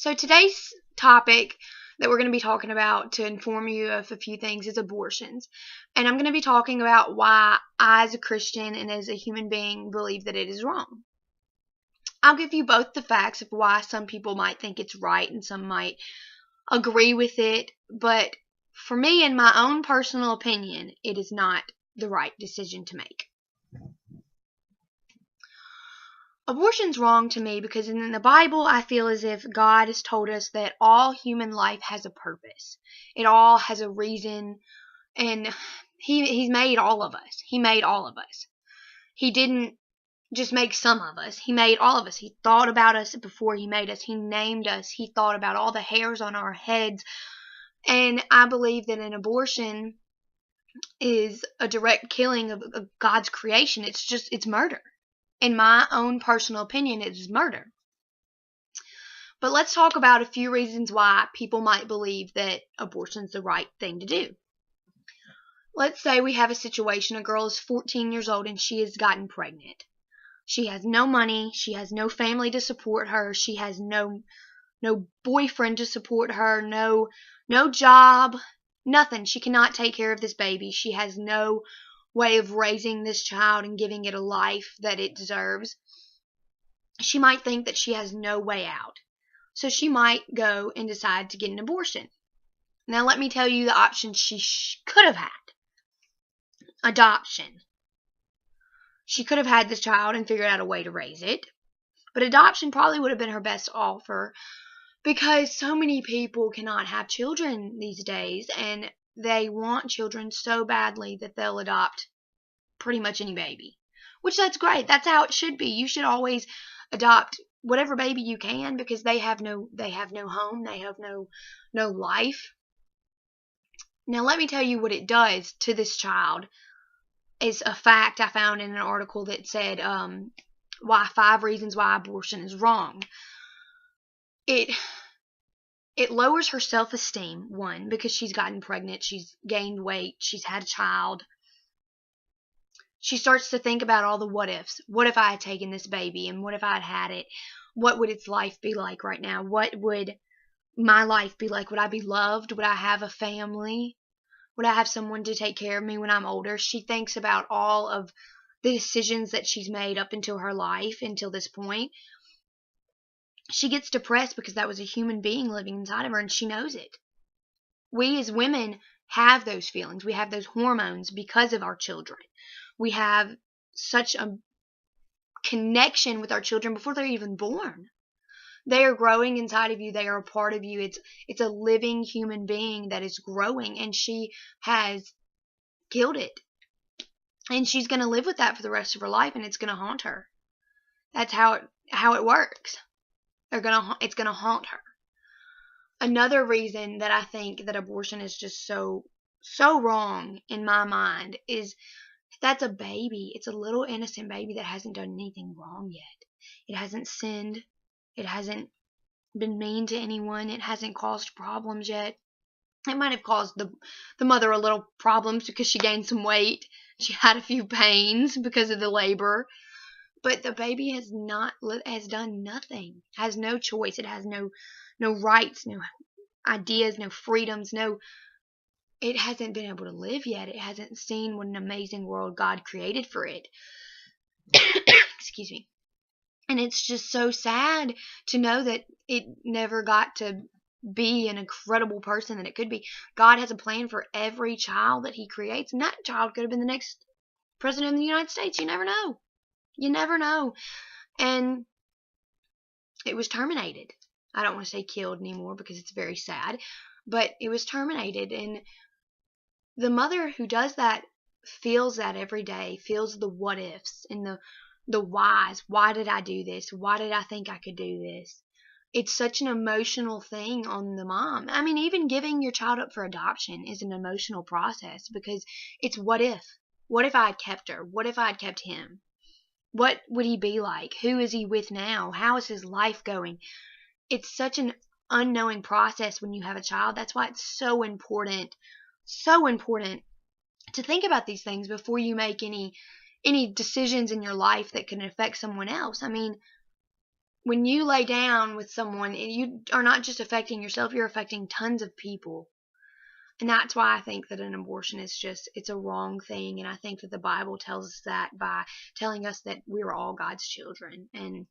So today's topic that we're going to be talking about to inform you of a few things is abortions. And I'm going to be talking about why I, as a Christian and as a human being, believe that it is wrong. I'll give you both the facts of why some people might think it's right and some might agree with it. But for me, in my own personal opinion, it is not the right decision to make. Abortion's wrong to me because in the Bible, I feel as if God has told us that all human life has a purpose. It all has a reason, and He's made all of us. He made all of us. He didn't just make some of us. He made all of us. He thought about us before He made us. He named us. He thought about all the hairs on our heads. And I believe that an abortion is a direct killing of God's creation. It's murder. In my own personal opinion, it is murder. But let's talk about a few reasons why people might believe that abortion is the right thing to do. Let's say we have a situation, a girl is 14 years old and she has gotten pregnant. She has no money, she has no family to support her, she has no boyfriend to support her, no job, nothing. She cannot take care of this baby. She has no way of raising this child and giving it a life that it deserves. She might think that she has no way out. So she might go and decide to get an abortion. Now let me tell you the options she could have had. Adoption. She could have had this child and figured out a way to raise it. But adoption probably would have been her best offer because so many people cannot have children these days, and they want children so badly that they'll adopt pretty much any baby. Which that's great. That's how it should be. You should always adopt whatever baby you can because they have no home, they have no life. Now let me tell you what it does to this child. Is a fact I found in an article that said 5 reasons why abortion is wrong. It lowers her self-esteem, one, because she's gotten pregnant, she's gained weight, she's had a child. She starts to think about all the what ifs. What if I had taken this baby, and what if I had had it? What would its life be like right now? What would my life be like? Would I be loved? Would I have a family? Would I have someone to take care of me when I'm older? She thinks about all of the decisions that she's made up until her life, until this point. She gets depressed because that was a human being living inside of her, and she knows it. We as women have those feelings. We have those hormones because of our children. We have such a connection with our children before they're even born. They are growing inside of you. They are a part of you. It's a living human being that is growing, and she has killed it. And she's going to live with that for the rest of her life, and it's going to haunt her. That's how it works. It's going to haunt her. Another reason that I think that abortion is just so wrong in my mind is that's a baby. It's a little innocent baby that hasn't done anything wrong yet. It hasn't sinned. It hasn't been mean to anyone. It hasn't caused problems yet. It might have caused the mother a little problems because she gained some weight. She had a few pains because of the labor. But the baby has done nothing. Has no choice. It has no rights, no ideas, no freedoms, it hasn't been able to live yet. It hasn't seen what an amazing world God created for it. Excuse me. And it's just so sad to know that it never got to be an incredible person that it could be. God has a plan for every child that He creates, and that child could have been the next president of the United States. You never know. You never know. And it was terminated. I don't want to say killed anymore because it's very sad, but it was terminated. And the mother who does that feels that every day, feels the what ifs and the whys. Why did I do this? Why did I think I could do this? It's such an emotional thing on the mom. I mean, even giving your child up for adoption is an emotional process because it's what if. What if I had kept her? What if I had kept him? What would he be like? Who is he with now? How is his life going? It's such an unknowing process when you have a child. That's why it's so important to think about these things before you make any decisions in your life that can affect someone else. I mean, when you lay down with someone, you are not just affecting yourself, you're affecting tons of people. And that's why I think that an abortion is just, it's a wrong thing. And I think that the Bible tells us that by telling us that we're all God's children. And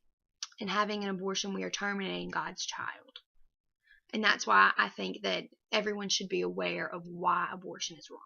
having an abortion, we are terminating God's child. And that's why I think that everyone should be aware of why abortion is wrong.